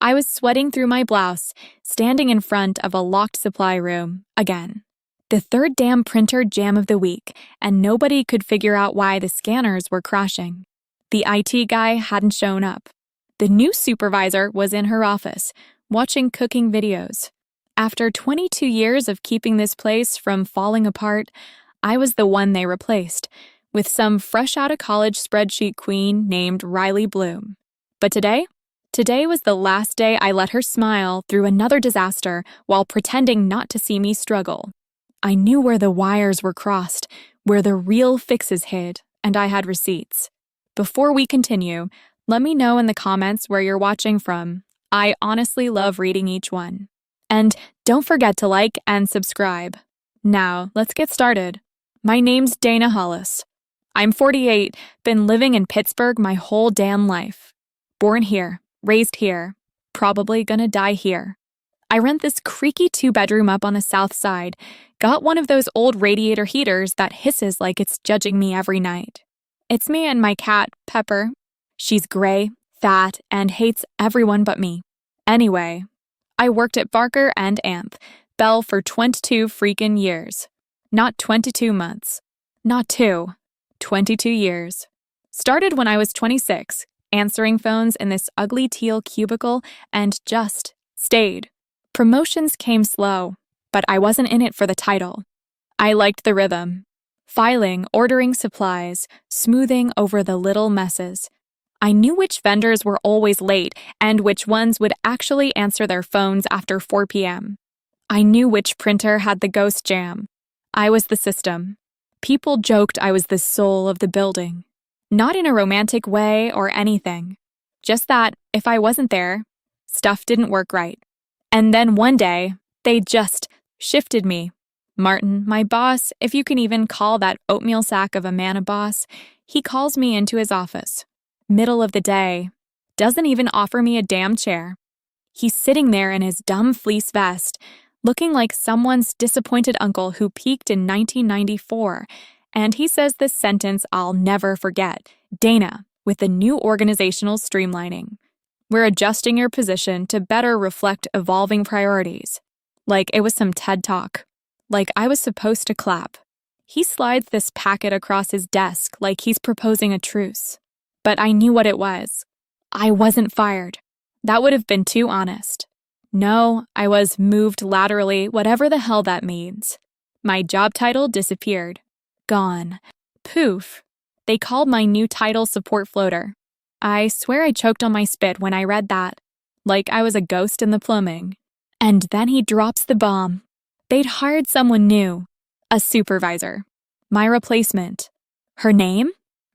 I was sweating through my blouse, standing in front of a locked supply room, again. The third damn printer jam of the week, and nobody could figure out why the scanners were crashing. The IT guy hadn't shown up. The new supervisor was in her office, watching cooking videos. After 22 years of keeping this place from falling apart, I was the one they replaced, with some fresh-out-of-college spreadsheet queen named Riley Bloom. But today was the last day I let her smile through another disaster while pretending not to see me struggle. I knew where the wires were crossed, where the real fixes hid, and I had receipts. Before we continue, let me know in the comments where you're watching from. I honestly love reading each one. And don't forget to like and subscribe. Now, let's get started. My name's Dana Hollis. I'm 48, been living in Pittsburgh my whole damn life. Born here, raised here, probably gonna die here. I rent this creaky 2-bedroom up on the south side, got one of those old radiator heaters that hisses like it's judging me every night. It's me and my cat, Pepper. She's gray, fat, and hates everyone but me. Anyway, I worked at Barker and Anth, Bell for 22 freaking years. Not 22 months. Not 22 years. Started when I was 26, answering phones in this ugly teal cubicle, and just stayed. Promotions came slow, but I wasn't in it for the title. I liked the rhythm. Filing, ordering supplies, smoothing over the little messes. I knew which vendors were always late and which ones would actually answer their phones after 4 p.m. I knew which printer had the ghost jam. I was the system. People joked I was the soul of the building. Not in a romantic way or anything. Just that, if I wasn't there, stuff didn't work right. And then one day, they just shifted me. Martin, my boss, if you can even call that oatmeal sack of a man a boss, he calls me into his office. Middle of the day. Doesn't even offer me a damn chair. He's sitting there in his dumb fleece vest, looking like someone's disappointed uncle who peaked in 1994, and he says this sentence I'll never forget. Dana, with the new organizational streamlining. We're adjusting your position to better reflect evolving priorities. Like it was some TED Talk. Like I was supposed to clap. He slides this packet across his desk like he's proposing a truce. But I knew what it was. I wasn't fired. That would have been too honest. No, I was moved laterally, whatever the hell that means. My job title disappeared. Gone. Poof. They called my new title support floater. I swear I choked on my spit when I read that, like I was a ghost in the plumbing. And then he drops the bomb. They'd hired someone new, a supervisor. My replacement. Her name?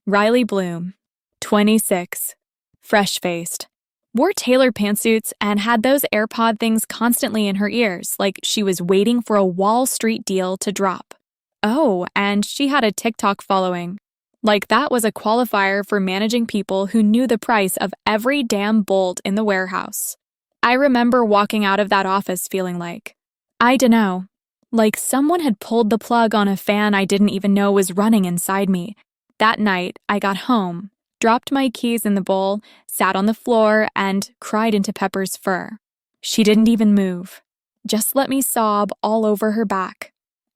Riley Bloom. 26. Fresh-faced. Wore tailored pantsuits and had those AirPod things constantly in her ears, like she was waiting for a Wall Street deal to drop. Oh, and she had a TikTok following. Like that was a qualifier for managing people who knew the price of every damn bolt in the warehouse. I remember walking out of that office feeling like, I dunno, like someone had pulled the plug on a fan I didn't even know was running inside me. That night, I got home, dropped my keys in the bowl, sat on the floor, and cried into Pepper's fur. She didn't even move. Just let me sob all over her back.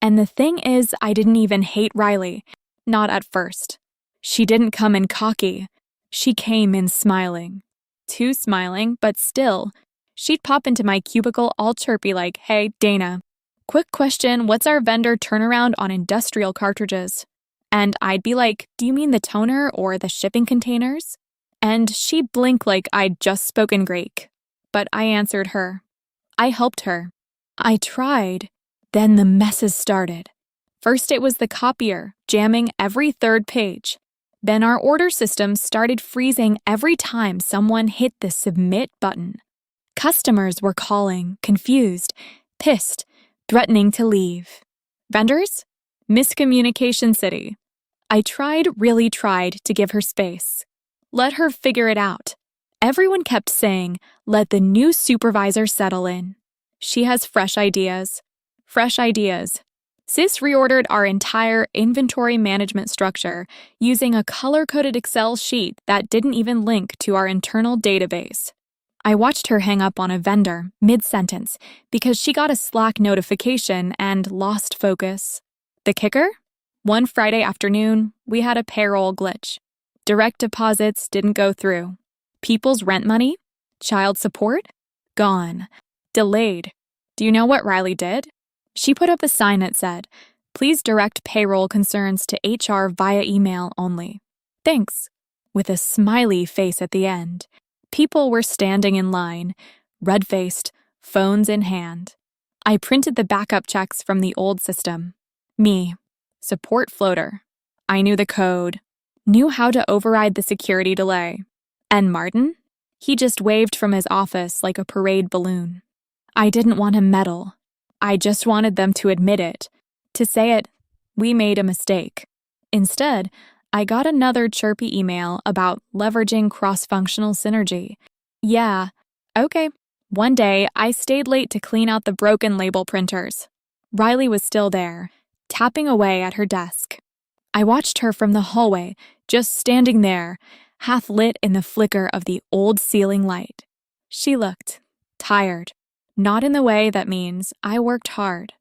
And the thing is, I didn't even hate Riley. Not at first. She didn't come in cocky. She came in smiling. Too smiling, but still. She'd pop into my cubicle all chirpy like, hey, Dana. Quick question, what's our vendor turnaround on industrial cartridges? And I'd be like, do you mean the toner or the shipping containers? And she'd blink like I'd just spoken Greek. But I answered her. I helped her. I tried. Then the messes started. First it was the copier, jamming every third page. Then our order system started freezing every time someone hit the submit button. Customers were calling, confused, pissed, threatening to leave. Vendors? Miscommunication City. I really tried to give her space. Let her figure it out. Everyone kept saying, let the new supervisor settle in. She has fresh ideas. Fresh ideas. Sis reordered our entire inventory management structure using a color-coded Excel sheet that didn't even link to our internal database. I watched her hang up on a vendor mid-sentence because she got a Slack notification and lost focus. The kicker? One Friday afternoon, we had a payroll glitch. Direct deposits didn't go through. People's rent money? Child support? Gone. Delayed. Do you know what Riley did? She put up a sign that said, "Please direct payroll concerns to HR via email only. Thanks," with a smiley face at the end. People were standing in line, red-faced, phones in hand. I printed the backup checks from the old system. Me, support floater. I knew the code, knew how to override the security delay. And Martin? He just waved from his office like a parade balloon. I didn't want him meddle. I just wanted them to admit it, to say it, "We made a mistake." Instead, I got another chirpy email about leveraging cross-functional synergy. Yeah, okay. One day, I stayed late to clean out the broken label printers. Riley was still there, tapping away at her desk. I watched her from the hallway, just standing there, half lit in the flicker of the old ceiling light. She looked tired, not in the way that means I worked hard.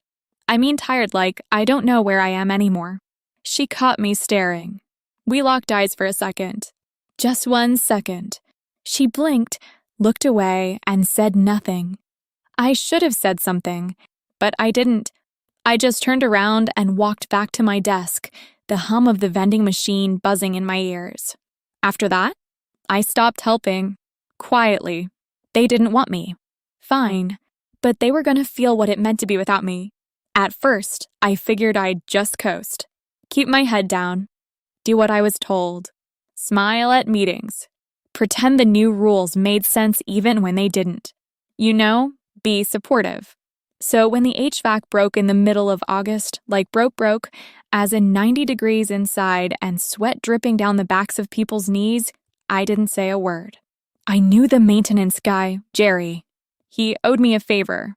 I mean tired like I don't know where I am anymore. She caught me staring. We locked eyes for a second. Just 1 second. She blinked, looked away, and said nothing. I should have said something, but I didn't. I just turned around and walked back to my desk, the hum of the vending machine buzzing in my ears. After that, I stopped helping. Quietly. They didn't want me. Fine. But they were going to feel what it meant to be without me. At first, I figured I'd just coast. Keep my head down. Do what I was told. Smile at meetings. Pretend the new rules made sense even when they didn't. You know, be supportive. So when the HVAC broke in the middle of August, like broke, as in 90 degrees inside and sweat dripping down the backs of people's knees, I didn't say a word. I knew the maintenance guy, Jerry. He owed me a favor.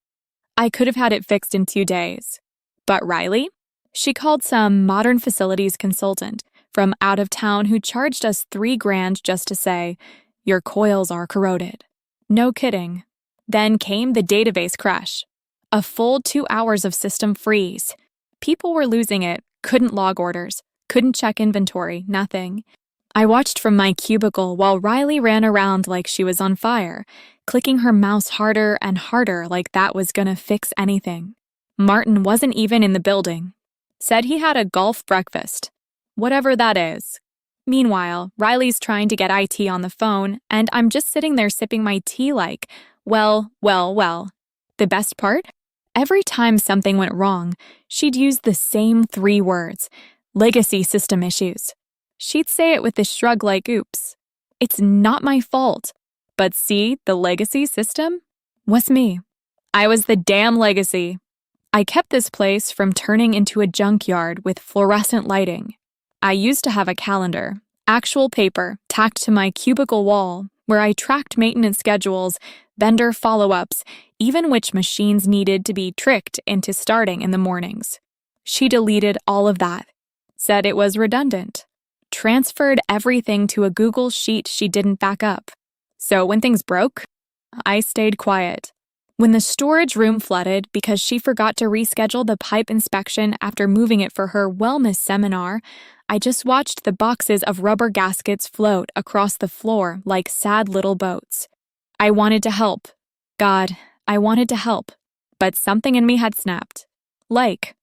I could have had it fixed in 2 days. But Riley? She called some modern facilities consultant from out of town who charged us $3,000 just to say, "Your coils are corroded." No kidding. Then came the database crash. A full 2 hours of system freeze. People were losing it, couldn't log orders, couldn't check inventory, nothing. I watched from my cubicle while Riley ran around like she was on fire, clicking her mouse harder and harder like that was gonna fix anything. Martin wasn't even in the building. Said he had a golf breakfast. Whatever that is. Meanwhile, Riley's trying to get IT on the phone, and I'm just sitting there sipping my tea like, well. The best part? Every time something went wrong, she'd use the same 3 words, legacy system issues. She'd say it with a shrug like, oops, it's not my fault. But see, the legacy system was me. I was the damn legacy. I kept this place from turning into a junkyard with fluorescent lighting. I used to have a calendar, actual paper, tacked to my cubicle wall, where I tracked maintenance schedules, vendor follow-ups, even which machines needed to be tricked into starting in the mornings. She deleted all of that, said it was redundant, transferred everything to a Google sheet she didn't back up. So when things broke, I stayed quiet. When the storage room flooded because she forgot to reschedule the pipe inspection after moving it for her wellness seminar, I just watched the boxes of rubber gaskets float across the floor like sad little boats. I wanted to help. God, I wanted to help. But something in me had snapped. Like,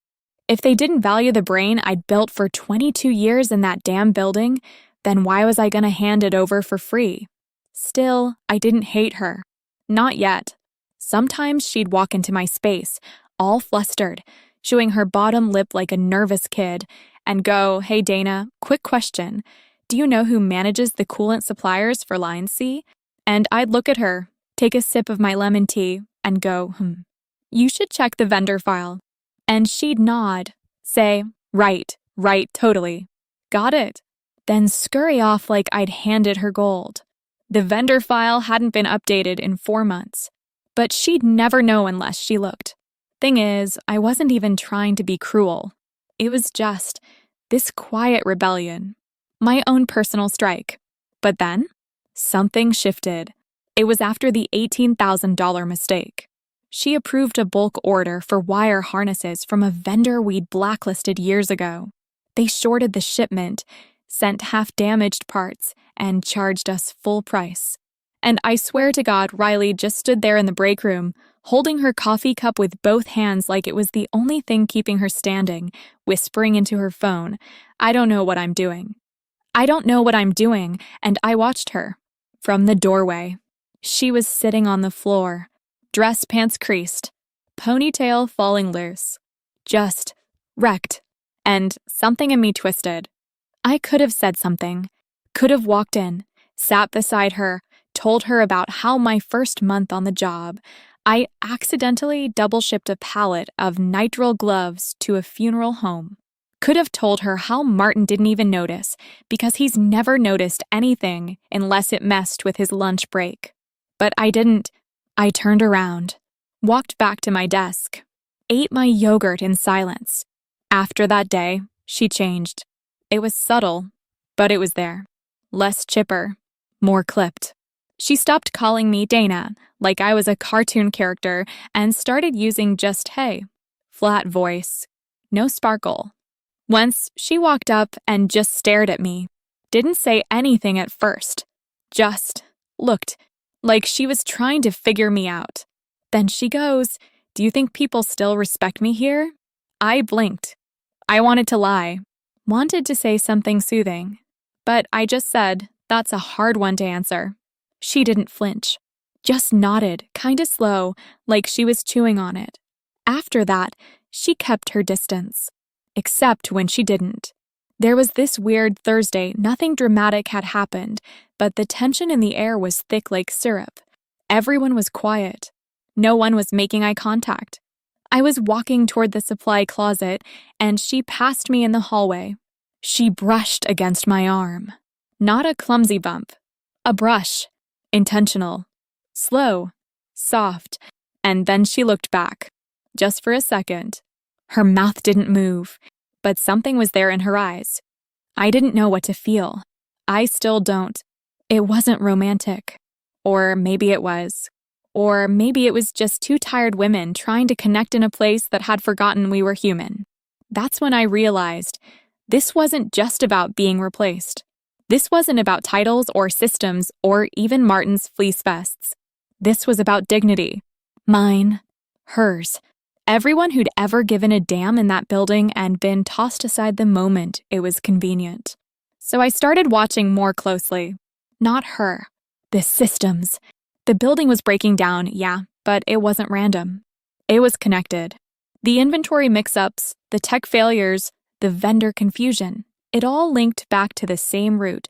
if they didn't value the brain I'd built for 22 years in that damn building, then why was I gonna hand it over for free? Still, I didn't hate her. Not yet. Sometimes she'd walk into my space, all flustered, chewing her bottom lip like a nervous kid, and go, "Hey Dana, quick question. Do you know who manages the coolant suppliers for Line C?" And I'd look at her, take a sip of my lemon tea, and go, "You should check the vendor file." And she'd nod, say, right, totally. Got it. Then scurry off like I'd handed her gold. The vendor file hadn't been updated in 4 months. But she'd never know unless she looked. Thing is, I wasn't even trying to be cruel. It was just this quiet rebellion, my own personal strike. But then, something shifted. It was after the $18,000 mistake. She approved a bulk order for wire harnesses from a vendor we'd blacklisted years ago. They shorted the shipment, sent half-damaged parts, and charged us full price. And I swear to God, Riley just stood there in the break room, holding her coffee cup with both hands like it was the only thing keeping her standing, whispering into her phone, "I don't know what I'm doing. I don't know what I'm doing," and I watched her. From the doorway. She was sitting on the floor, dress pants creased, ponytail falling loose. Just wrecked. And something in me twisted. I could have said something, could have walked in, sat beside her, told her about how my first month on the job, I accidentally double-shipped a pallet of nitrile gloves to a funeral home. Could have told her how Martin didn't even notice, because he's never noticed anything unless it messed with his lunch break. But I didn't. I turned around, walked back to my desk, ate my yogurt in silence. After that day, she changed. It was subtle, but it was there. Less chipper, more clipped. She stopped calling me Dana, like I was a cartoon character, and started using just hey. Flat voice, no sparkle. Once, she walked up and just stared at me. Didn't say anything at first. Just looked, like she was trying to figure me out. Then she goes, "Do you think people still respect me here?" I blinked. I wanted to lie. Wanted to say something soothing. But I just said, "That's a hard one to answer." She didn't flinch. Just nodded, kinda slow, like she was chewing on it. After that, she kept her distance. Except when she didn't. There was this weird Thursday, nothing dramatic had happened, but the tension in the air was thick like syrup. Everyone was quiet. No one was making eye contact. I was walking toward the supply closet, and she passed me in the hallway. She brushed against my arm. Not a clumsy bump. A brush. Intentional. Slow. Soft. And then she looked back. Just for a second. Her mouth didn't move, but something was there in her eyes. I didn't know what to feel. I still don't. It wasn't romantic. Or maybe it was. Or maybe it was just two tired women trying to connect in a place that had forgotten we were human. That's when I realized this wasn't just about being replaced. This wasn't about titles or systems or even Martin's fleece vests. This was about dignity. Mine. Hers. Everyone who'd ever given a damn in that building and been tossed aside the moment it was convenient. So I started watching more closely. Not her. The systems. The building was breaking down, yeah, but it wasn't random. It was connected. The inventory mix-ups, the tech failures, the vendor confusion, it all linked back to the same root.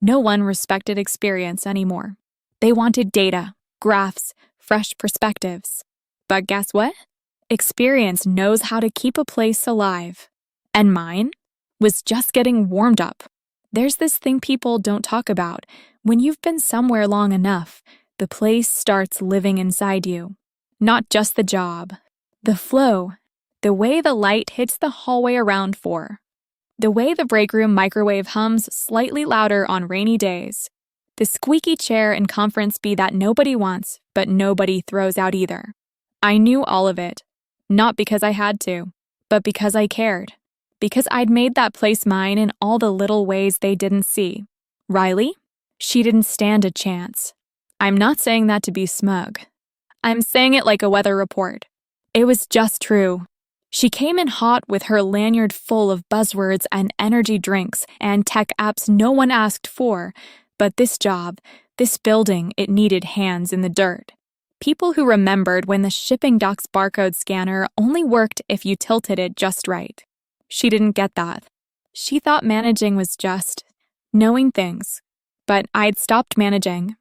No one respected experience anymore. They wanted data, graphs, fresh perspectives. But guess what? Experience knows how to keep a place alive. And mine was just getting warmed up. There's this thing people don't talk about. When you've been somewhere long enough, the place starts living inside you. Not just the job. The flow. The way the light hits the hallway around 4. The way the break room microwave hums slightly louder on rainy days. The squeaky chair in conference B that nobody wants, but nobody throws out either. I knew all of it. Not because I had to, but because I cared. Because I'd made that place mine in all the little ways they didn't see. Riley? She didn't stand a chance. I'm not saying that to be smug. I'm saying it like a weather report. It was just true. She came in hot with her lanyard full of buzzwords and energy drinks and tech apps no one asked for, but this job, this building, it needed hands in the dirt. People who remembered when the shipping dock's barcode scanner only worked if you tilted it just right. She didn't get that. She thought managing was just knowing things. But I'd stopped managing.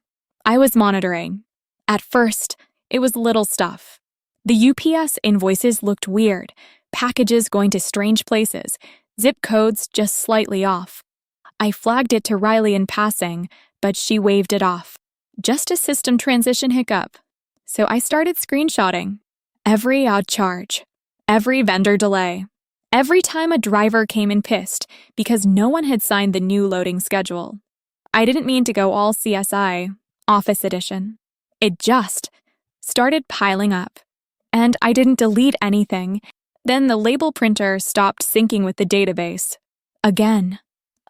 I was monitoring. At first, it was little stuff. The UPS invoices looked weird, packages going to strange places, zip codes just slightly off. I flagged it to Riley in passing, but she waved it off. Just a system transition hiccup. So I started screenshotting. Every outcharge. Every vendor delay. Every time a driver came in pissed because no one had signed the new loading schedule. I didn't mean to go all CSI, Office Edition. It just started piling up. And I didn't delete anything. Then the label printer stopped syncing with the database. Again.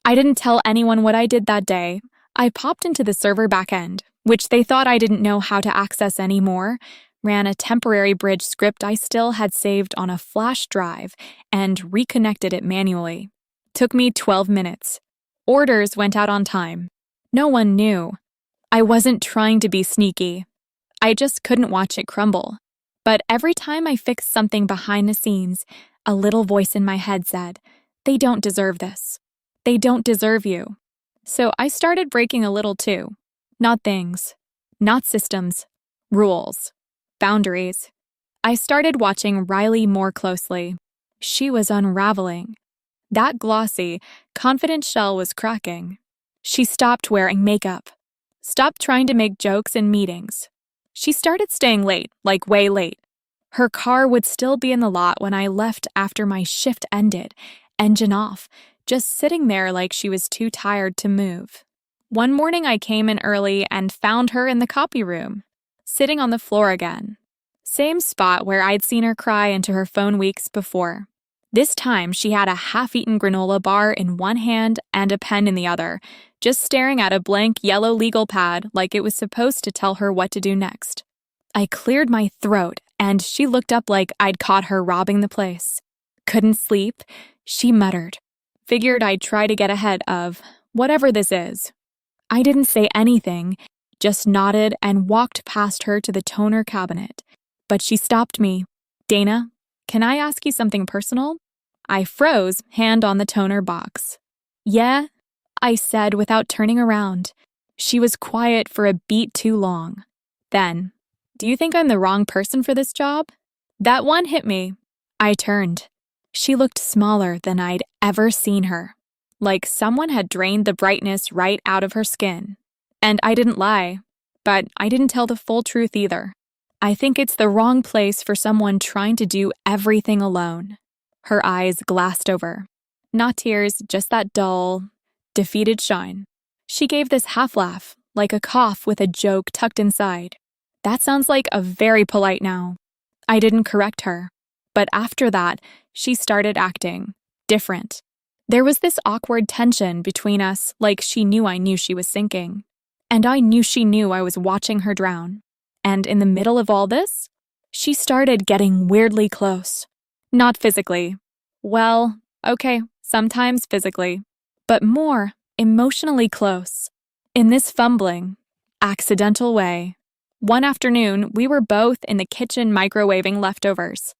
I didn't tell anyone what I did that day. I popped into the server backend, which they thought I didn't know how to access anymore, ran a temporary bridge script I still had saved on a flash drive, and reconnected it manually. Took me 12 minutes. Orders went out on time. No one knew. I wasn't trying to be sneaky. I just couldn't watch it crumble. But every time I fixed something behind the scenes, a little voice in my head said, "They don't deserve this. They don't deserve you." So I started breaking a little too. Not things. Not systems. Rules. Boundaries. I started watching Riley more closely. She was unraveling. That glossy, confident shell was cracking. She stopped wearing makeup. Stopped trying to make jokes in meetings. She started staying late, like way late. Her car would still be in the lot when I left after my shift ended, engine off, just sitting there like she was too tired to move. One morning I came in early and found her in the copy room, sitting on the floor again. Same spot where I'd seen her cry into her phone weeks before. This time she had a half-eaten granola bar in one hand and a pen in the other, just staring at a blank yellow legal pad like it was supposed to tell her what to do next. I cleared my throat, and she looked up like I'd caught her robbing the place. Couldn't sleep, she muttered. Figured I'd try to get ahead of whatever this is. I didn't say anything, just nodded and walked past her to the toner cabinet. But she stopped me. "Dana, can I ask you something personal?" I froze, hand on the toner box. "Yeah?" I said without turning around. She was quiet for a beat too long. Then, "Do you think I'm the wrong person for this job?" That one hit me. I turned. She looked smaller than I'd ever seen her, like someone had drained the brightness right out of her skin. And I didn't lie, but I didn't tell the full truth either. I think it's the wrong place for someone trying to do everything alone. Her eyes glassed over. Not tears, just that dull, defeated shine. She gave this half-laugh, like a cough with a joke tucked inside. That sounds like a very polite now. I didn't correct her. But after that, she started acting different. There was this awkward tension between us, like she knew I knew she was sinking. And I knew she knew I was watching her drown. And in the middle of all this, she started getting weirdly close. Not physically. Well, okay, sometimes physically. But more emotionally close. In this fumbling, accidental way. One afternoon, we were both in the kitchen microwaving leftovers.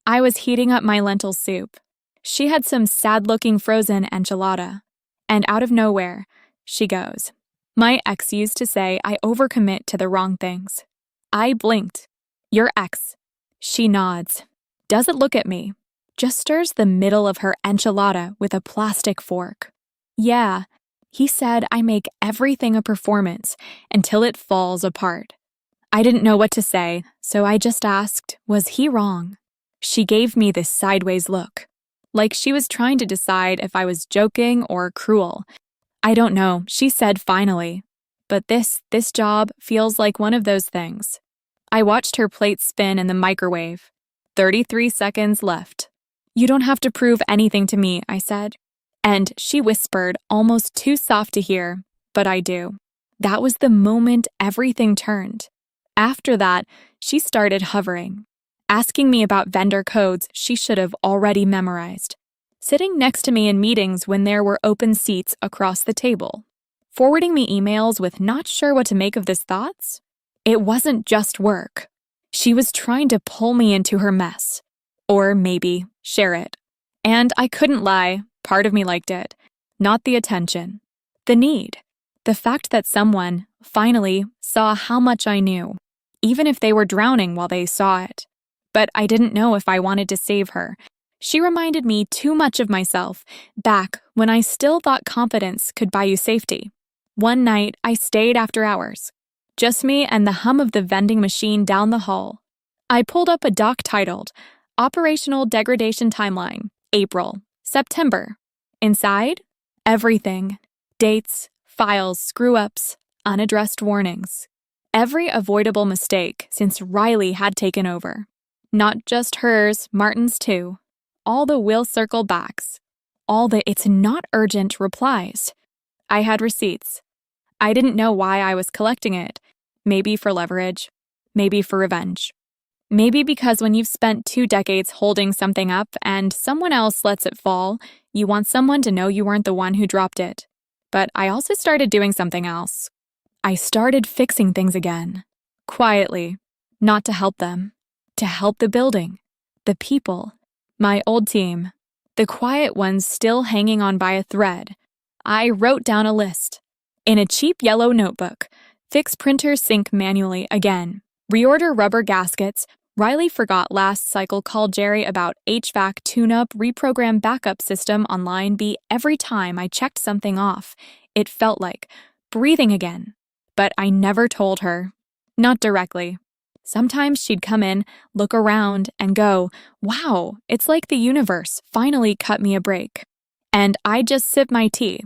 I was heating up my lentil soup. She had some sad-looking frozen enchilada. And out of nowhere, she goes, "My ex used to say I overcommit to the wrong things." I blinked. "Your ex." She nods. Doesn't look at me. Just stirs the middle of her enchilada with a plastic fork. "Yeah, he said I make everything a performance until it falls apart." I didn't know what to say, so I just asked, was he wrong? She gave me this sideways look, like she was trying to decide if I was joking or cruel. "I don't know," she said finally. "But this job feels like one of those things." I watched her plate spin in the microwave. 33 seconds left. "You don't have to prove anything to me," I said. And she whispered, almost too soft to hear, "But I do." That was the moment everything turned. After that, she started hovering, asking me about vendor codes she should have already memorized, sitting next to me in meetings when there were open seats across the table, forwarding me emails with not sure what to make of this thoughts. It wasn't just work. She was trying to pull me into her mess, or maybe share it. And I couldn't lie, part of me liked it. Not the attention, the need, the fact that someone, finally, saw how much I knew, even if they were drowning while they saw it. But I didn't know if I wanted to save her. She reminded me too much of myself, back when I still thought confidence could buy you safety. One night, I stayed after hours. Just me and the hum of the vending machine down the hall. I pulled up a doc titled, Operational Degradation Timeline, April, September. Inside, everything. Dates, files, screw-ups, unaddressed warnings. Every avoidable mistake since Riley had taken over. Not just hers, Martin's too. All the "we'll circle backs. All the "it's not urgent" replies. I had receipts. I didn't know why I was collecting it. Maybe for leverage. Maybe for revenge. Maybe because when you've spent 2 decades holding something up and someone else lets it fall, you want someone to know you weren't the one who dropped it. But I also started doing something else. I started fixing things again. Quietly. Not to help them. To help the building. The people. My old team. The quiet ones still hanging on by a thread. I wrote down a list. In a cheap yellow notebook. Fix printer sync manually again. Reorder rubber gaskets. Riley forgot last cycle called Jerry about HVAC tune-up reprogram backup system on line B every time I checked something off. It felt like breathing again. But I never told her. Not directly. Sometimes she'd come in, look around, and go, "Wow, it's like the universe finally cut me a break." And I'd just sip my tea.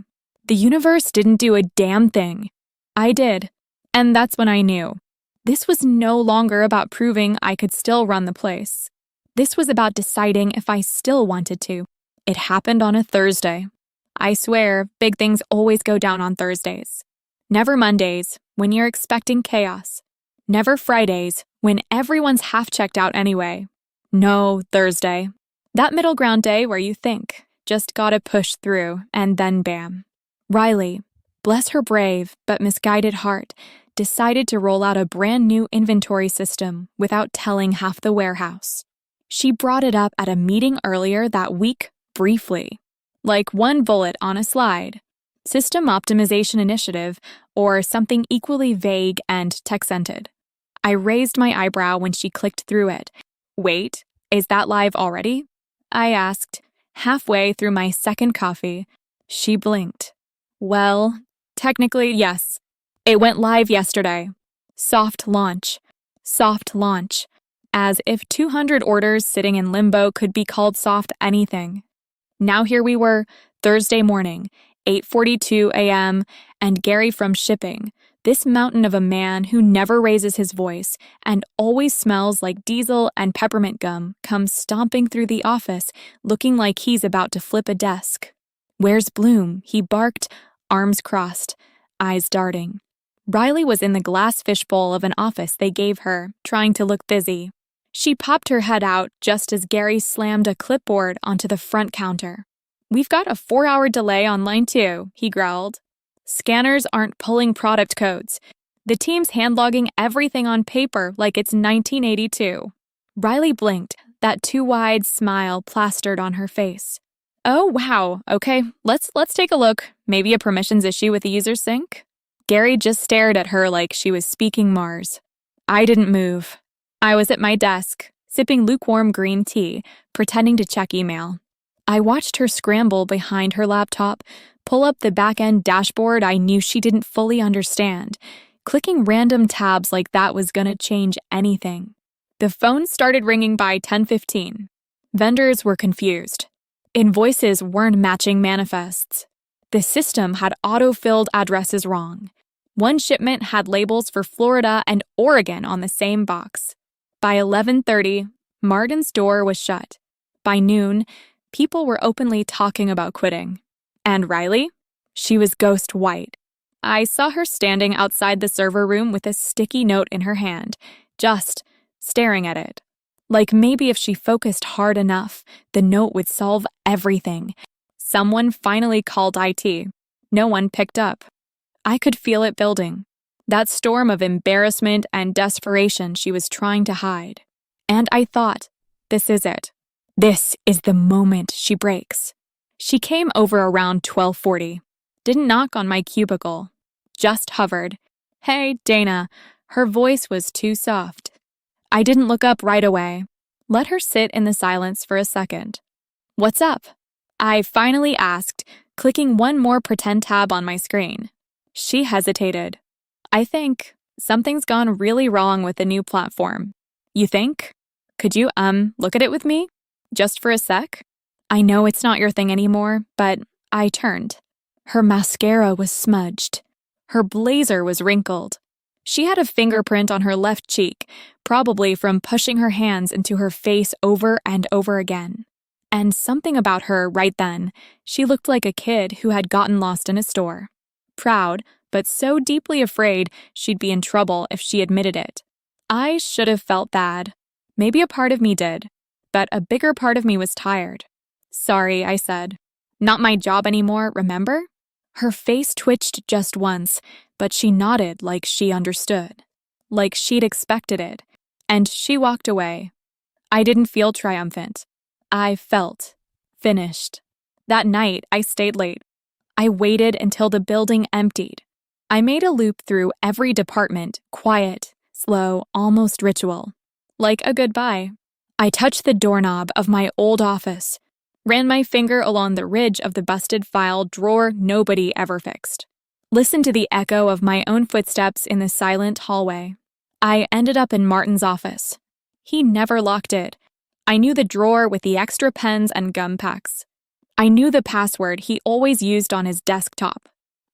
The universe didn't do a damn thing. I did. And that's when I knew. This was no longer about proving I could still run the place. This was about deciding if I still wanted to. It happened on a Thursday. I swear, big things always go down on Thursdays. Never Mondays, when you're expecting chaos. Never Fridays, when everyone's half checked out anyway. No, Thursday. That middle ground day where you think, just gotta push through, and then bam. Riley, bless her brave but misguided heart, decided to roll out a brand new inventory system without telling half the warehouse. She brought it up at a meeting earlier that week, briefly. Like one bullet on a slide. System Optimization Initiative, or something equally vague and tech-scented. I raised my eyebrow when she clicked through it. "Wait, is that live already?" I asked, halfway through my second coffee. She blinked. "Well, technically, yes. It went live yesterday. Soft launch. Soft launch. As if 200 orders sitting in limbo could be called soft anything. Now here we were, Thursday morning, 8:42 a.m., and Gary from shipping, this mountain of a man who never raises his voice and always smells like diesel and peppermint gum, comes stomping through the office, looking like he's about to flip a desk. "Where's Bloom?" he barked, arms crossed, eyes darting. Riley was in the glass fishbowl of an office they gave her, trying to look busy. She popped her head out just as Gary slammed a clipboard onto the front counter. "We've got a 4-hour delay on line 2, he growled. "Scanners aren't pulling product codes. The team's hand-logging everything on paper like it's 1982. Riley blinked, that too-wide smile plastered on her face. "Oh, wow, okay, let's take a look. Maybe a permissions issue with the user sync?" Gary just stared at her like she was speaking Mars. I didn't move. I was at my desk, sipping lukewarm green tea, pretending to check email. I watched her scramble behind her laptop, pull up the back-end dashboard I knew she didn't fully understand. Clicking random tabs like that was gonna change anything. The phone started ringing by 10:15. Vendors were confused. Invoices weren't matching manifests. The system had auto-filled addresses wrong. One shipment had labels for Florida and Oregon on the same box. By 11:30, Martin's door was shut. By noon, people were openly talking about quitting. And Riley? She was ghost white. I saw her standing outside the server room with a sticky note in her hand, just staring at it. Like maybe if she focused hard enough, the note would solve everything. Someone finally called IT. No one picked up. I could feel it building. That storm of embarrassment and desperation she was trying to hide. And I thought, this is it. This is the moment she breaks. She came over around 12:40. Didn't knock on my cubicle. Just hovered. "Hey, Dana." Her voice was too soft. I didn't look up right away. Let her sit in the silence for a second. "What's up?" I finally asked, clicking one more pretend tab on my screen. She hesitated. "I think something's gone really wrong with the new platform." "You think? Could you, look at it with me? Just for a sec?" "I know it's not your thing anymore, but..." I turned. Her mascara was smudged. Her blazer was wrinkled. She had a fingerprint on her left cheek, probably from pushing her hands into her face over and over again. And something about her right then, she looked like a kid who had gotten lost in a store. Proud, but so deeply afraid she'd be in trouble if she admitted it. I should have felt bad. Maybe a part of me did, but a bigger part of me was tired. "Sorry," I said. "Not my job anymore, remember?" Her face twitched just once, but she nodded like she understood, like she'd expected it, and she walked away. I didn't feel triumphant. I felt finished. That night, I stayed late. I waited until the building emptied. I made a loop through every department, quiet, slow, almost ritual. Like a goodbye. I touched the doorknob of my old office, ran my finger along the ridge of the busted file drawer nobody ever fixed. Listened to the echo of my own footsteps in the silent hallway. I ended up in Martin's office. He never locked it. I knew the drawer with the extra pens and gum packs. I knew the password he always used on his desktop.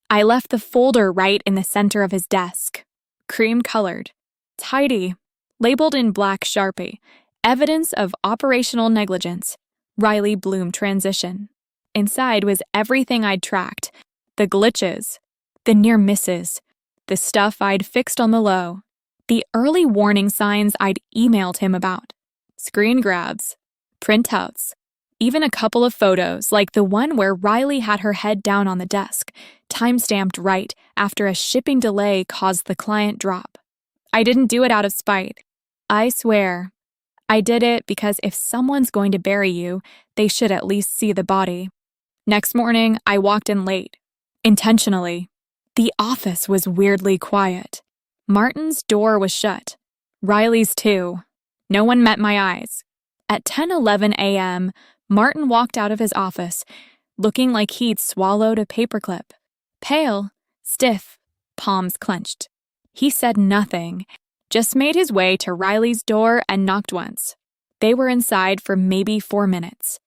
I left the folder right in the center of his desk. Cream-colored. Tidy. Labeled in black Sharpie. Evidence of operational negligence. Riley Bloom transition. Inside was everything I'd tracked. The glitches. The near misses. The stuff I'd fixed on the low. The early warning signs I'd emailed him about. Screen grabs. Printouts. Even a couple of photos, like the one where Riley had her head down on the desk, time-stamped right after a shipping delay caused the client drop. I didn't do it out of spite. I swear. I did it because if someone's going to bury you, they should at least see the body. Next morning, I walked in late. Intentionally. The office was weirdly quiet. Martin's door was shut. Riley's too. No one met my eyes. At 10:11 a.m., Martin walked out of his office, looking like he'd swallowed a paperclip. Pale, stiff, palms clenched. He said nothing, just made his way to Riley's door and knocked once. They were inside for maybe 4 minutes.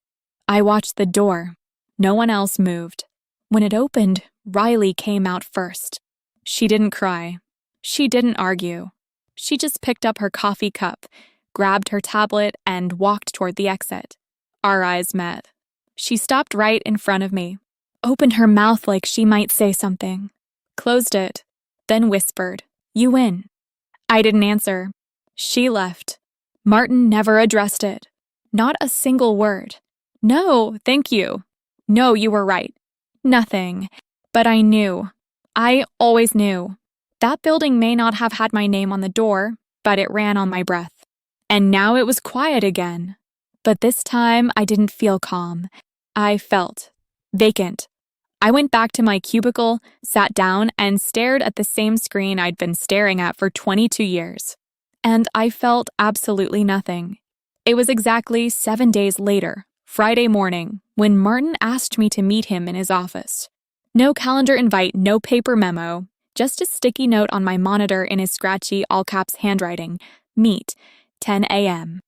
I watched the door. No one else moved. When it opened, Riley came out first. She didn't cry. She didn't argue. She just picked up her coffee cup, grabbed her tablet, and walked toward the exit. Our eyes met. She stopped right in front of me, opened her mouth like she might say something, closed it, then whispered, "You win." I didn't answer. She left. Martin never addressed it. Not a single word. "No, thank you." "No, you were right." Nothing. But I knew. I always knew. That building may not have had my name on the door, but it ran on my breath. And now it was quiet again. But this time I didn't feel calm. I felt vacant. I went back to my cubicle, sat down, and stared at the same screen I'd been staring at for 22 years. And I felt absolutely nothing. It was exactly 7 days later, Friday morning, when Martin asked me to meet him in his office. No calendar invite, no paper memo, just a sticky note on my monitor in his scratchy all-caps handwriting. Meet, 10 a.m.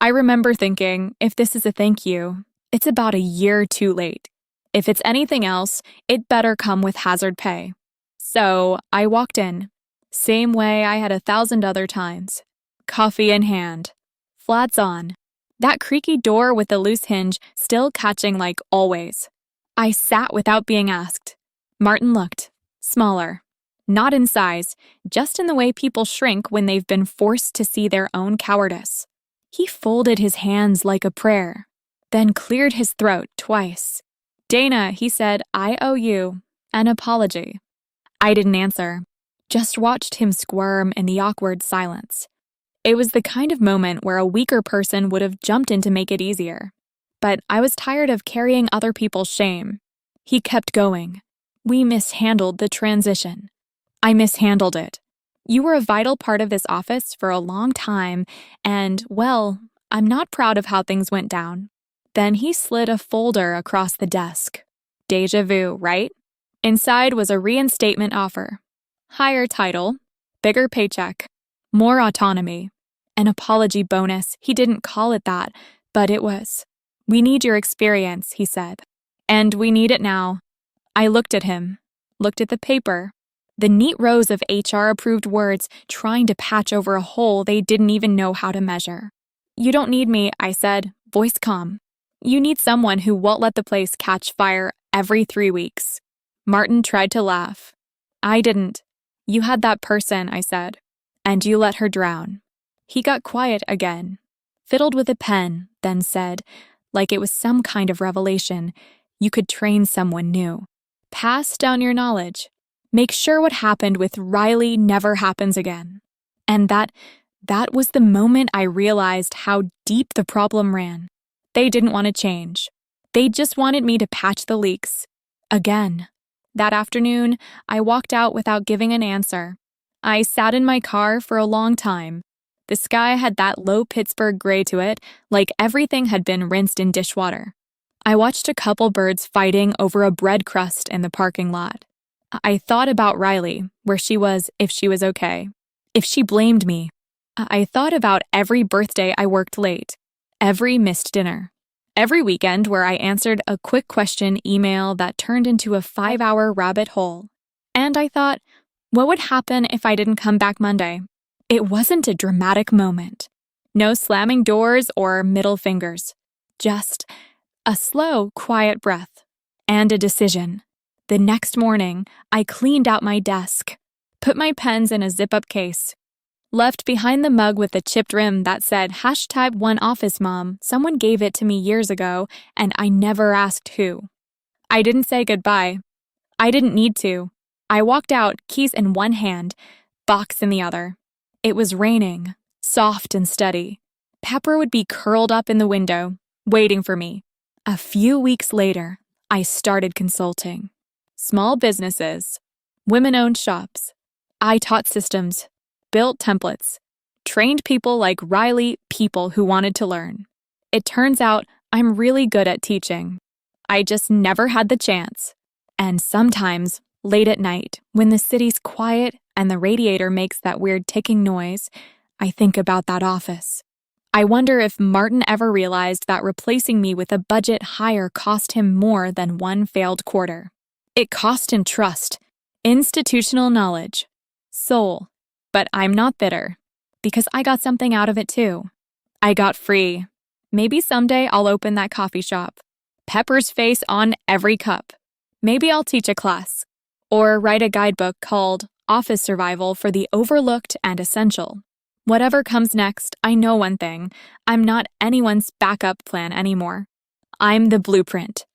I remember thinking, if this is a thank you, it's about a year too late. If it's anything else, it better come with hazard pay. So I walked in, same way I had 1,000 other times. Coffee in hand. Flats on. That creaky door with the loose hinge still catching like always. I sat without being asked. Martin looked. Smaller. Not in size, just in the way people shrink when they've been forced to see their own cowardice. He folded his hands like a prayer, then cleared his throat twice. "Dana," he said, "I owe you an apology." I didn't answer, just watched him squirm in the awkward silence. It was the kind of moment where a weaker person would have jumped in to make it easier. But I was tired of carrying other people's shame. He kept going. "We mishandled the transition." I mishandled it. "You were a vital part of this office for a long time, and, well, I'm not proud of how things went down." Then he slid a folder across the desk. Deja vu, right? Inside was a reinstatement offer. Higher title, bigger paycheck, more autonomy. An apology bonus. He didn't call it that, but it was. "We need your experience," he said. "And we need it now." I looked at him, looked at the paper. The neat rows of HR-approved words trying to patch over a hole they didn't even know how to measure. "You don't need me," I said, voice calm. "You need someone who won't let the place catch fire every 3 weeks." Martin tried to laugh. "I didn't. You had that person," I said, "and you let her drown." He got quiet again, fiddled with a pen, then said, like it was some kind of revelation, "You could train someone new. Pass down your knowledge. Make sure what happened with Riley never happens again." And that was the moment I realized how deep the problem ran. They didn't want to change. They just wanted me to patch the leaks. Again. That afternoon, I walked out without giving an answer. I sat in my car for a long time. The sky had that low Pittsburgh gray to it, like everything had been rinsed in dishwater. I watched a couple birds fighting over a bread crust in the parking lot. I thought about Riley, where she was, if she was okay, if she blamed me. I thought about every birthday I worked late, every missed dinner, every weekend where I answered a quick question email that turned into a 5-hour rabbit hole. And I thought, what would happen if I didn't come back Monday? It wasn't a dramatic moment. No slamming doors or middle fingers. Just a slow, quiet breath. And a decision. The next morning, I cleaned out my desk, put my pens in a zip-up case, left behind the mug with the chipped rim that said #1OfficeMom. Someone gave it to me years ago, and I never asked who. I didn't say goodbye. I didn't need to. I walked out, keys in one hand, box in the other. It was raining, soft and steady. Pepper would be curled up in the window, waiting for me. A few weeks later, I started consulting. Small businesses, women-owned shops. I taught systems, built templates, trained people like Riley, people who wanted to learn. It turns out I'm really good at teaching. I just never had the chance. And sometimes, late at night, when the city's quiet and the radiator makes that weird ticking noise, I think about that office. I wonder if Martin ever realized that replacing me with a budget hire cost him more than one failed quarter. It cost him trust, institutional knowledge, soul. But I'm not bitter, because I got something out of it too. I got free. Maybe someday I'll open that coffee shop. Pepper's face on every cup. Maybe I'll teach a class, or write a guidebook called Office Survival for the Overlooked and Essential. Whatever comes next, I know one thing. I'm not anyone's backup plan anymore. I'm the blueprint.